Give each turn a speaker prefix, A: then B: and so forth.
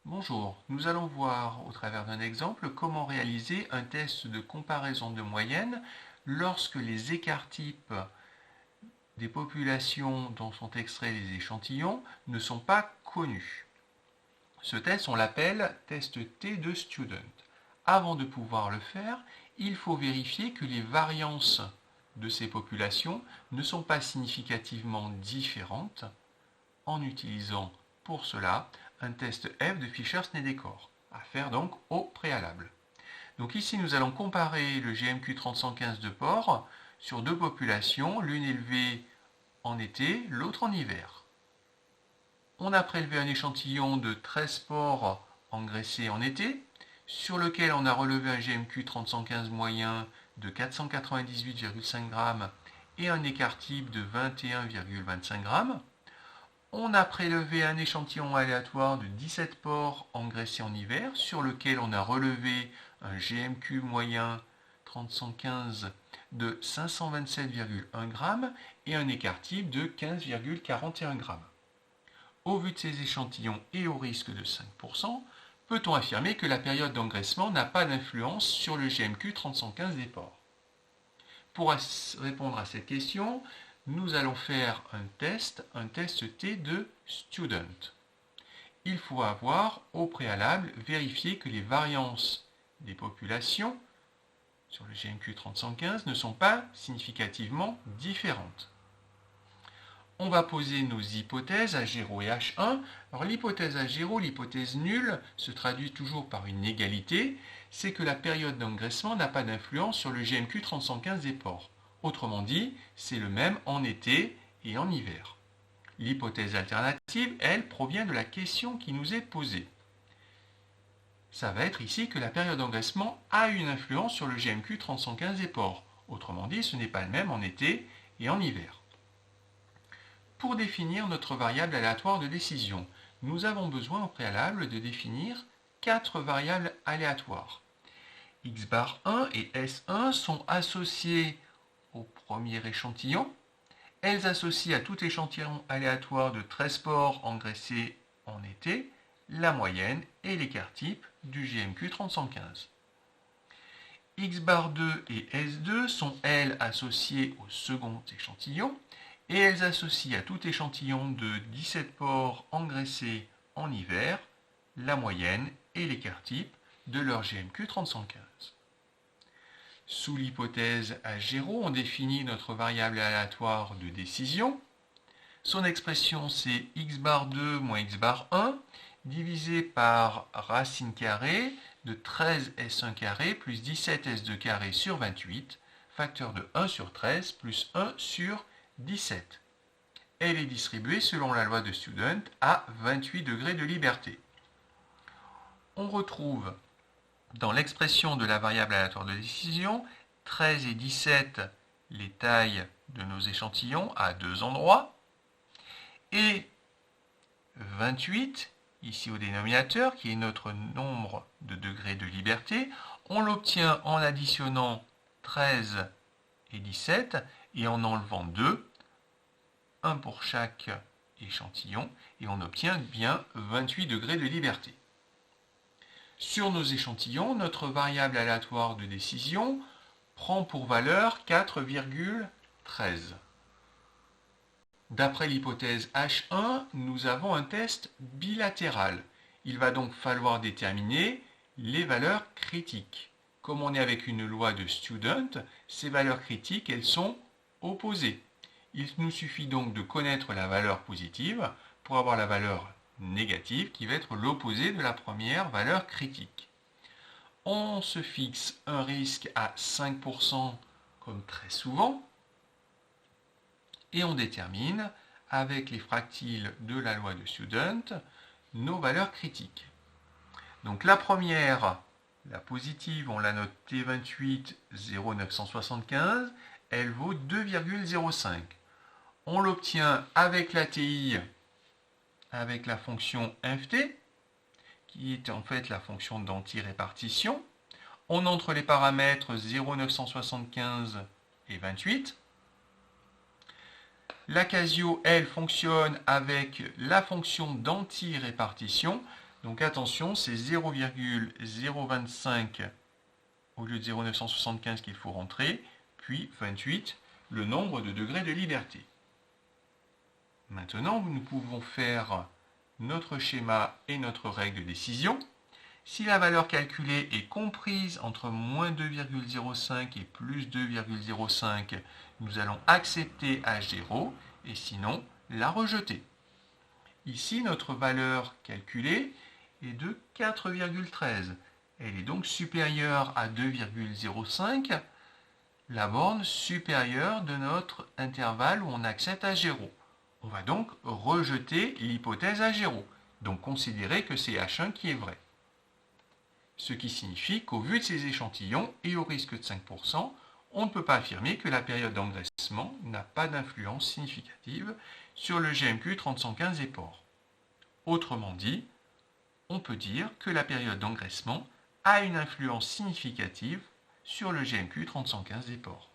A: Bonjour, nous allons voir au travers d'un exemple comment réaliser un test de comparaison de moyenne lorsque les écarts types des populations dont sont extraits les échantillons ne sont pas connus. Ce test, on l'appelle test T de Student. Avant de pouvoir le faire, il faut vérifier que les variances de ces populations ne sont pas significativement différentes en utilisant pour cela un test F de Fisher-Snelldécor, à faire donc au préalable. Donc ici, nous allons comparer le GMQ 3015 de porc sur deux populations, l'une élevée en été, l'autre en hiver. On a prélevé un échantillon de 13 porcs engraissés en été, sur lequel on a relevé un GMQ 3015 moyen de 498,5 g et un écart type de 21,25 g. On a prélevé un échantillon aléatoire de 17 porcs engraissés en hiver, sur lequel on a relevé un GMQ moyen 3015 de 527,1 g et un écart type de 15,41 g. Au vu de ces échantillons et au risque de 5%, peut-on affirmer que la période d'engraissement n'a pas d'influence sur le GMQ 3015 des porcs? Pour répondre à cette question, nous allons faire un test T de Student. Il faut avoir au préalable vérifié que les variances des populations sur le GMQ 3015 ne sont pas significativement différentes. On va poser nos hypothèses H0 et H1. Alors l'hypothèse H0, l'hypothèse nulle, se traduit toujours par une égalité, c'est que la période d'engraissement n'a pas d'influence sur le GMQ 3015 des porcs. Autrement dit, c'est le même en été et en hiver. L'hypothèse alternative, elle, provient de la question qui nous est posée. Ça va être ici que la période d'engraissement a une influence sur le GMQ 3015 des porcs. Autrement dit, ce n'est pas le même en été et en hiver. Pour définir notre variable aléatoire de décision, nous avons besoin au préalable de définir 4 variables aléatoires. X bar 1 et S1 sont associées au premier échantillon. Elles associent à tout échantillon aléatoire de 13 porcs engraissés en été la moyenne et l'écart type du GMQ 3015. X bar 2 et S2 sont elles associées au second échantillon et elles associent à tout échantillon de 17 porcs engraissés en hiver la moyenne et l'écart type de leur GMQ 3015. Sous l'hypothèse H0, on définit notre variable aléatoire de décision. Son expression, c'est x bar 2 moins x bar 1 divisé par racine carrée de 13s1 carré plus 17s2 carré sur 28, facteur de 1 sur 13 plus 1 sur 17. Elle est distribuée selon la loi de Student à 28 degrés de liberté. On retrouve dans l'expression de la variable aléatoire de décision 13 et 17 les tailles de nos échantillons à deux endroits et 28 ici au dénominateur qui est notre nombre de degrés de liberté, on l'obtient en additionnant 13 et 17 et en enlevant 2, un pour chaque échantillon, et on obtient bien 28 degrés de liberté. Sur nos échantillons, notre variable aléatoire de décision prend pour valeur 4,13. D'après l'hypothèse H1, nous avons un test bilatéral. Il va donc falloir déterminer les valeurs critiques. Comme on est avec une loi de Student, ces valeurs critiques, elles sont opposées. Il nous suffit donc de connaître la valeur positive pour avoir la valeur négative qui va être l'opposé de la première valeur critique. On se fixe un risque à 5% comme très souvent et on détermine avec les fractiles de la loi de Student nos valeurs critiques. Donc la première, la positive, on la note T28 0,975, elle vaut 2,05. On l'obtient avec la TI, avec la fonction inft, qui est en fait la fonction d'anti-répartition. On entre les paramètres 0,975 et 28. La Casio, elle, fonctionne avec la fonction d'anti-répartition. Donc attention, c'est 0,025 au lieu de 0,975 qu'il faut rentrer, puis 28, le nombre de degrés de liberté. Maintenant, nous pouvons faire notre schéma et notre règle de décision. Si la valeur calculée est comprise entre moins 2,05 et plus 2,05, nous allons accepter H0 et sinon la rejeter. Ici, notre valeur calculée est de 4,13. Elle est donc supérieure à 2,05, la borne supérieure de notre intervalle où on accepte H0. On va donc rejeter l'hypothèse H0, donc considérer que c'est H1 qui est vrai. Ce qui signifie qu'au vu de ces échantillons et au risque de 5%, on ne peut pas affirmer que la période d'engraissement n'a pas d'influence significative sur le GMQ 3015 des pores. Autrement dit, on peut dire que la période d'engraissement a une influence significative sur le GMQ 3015 des pores.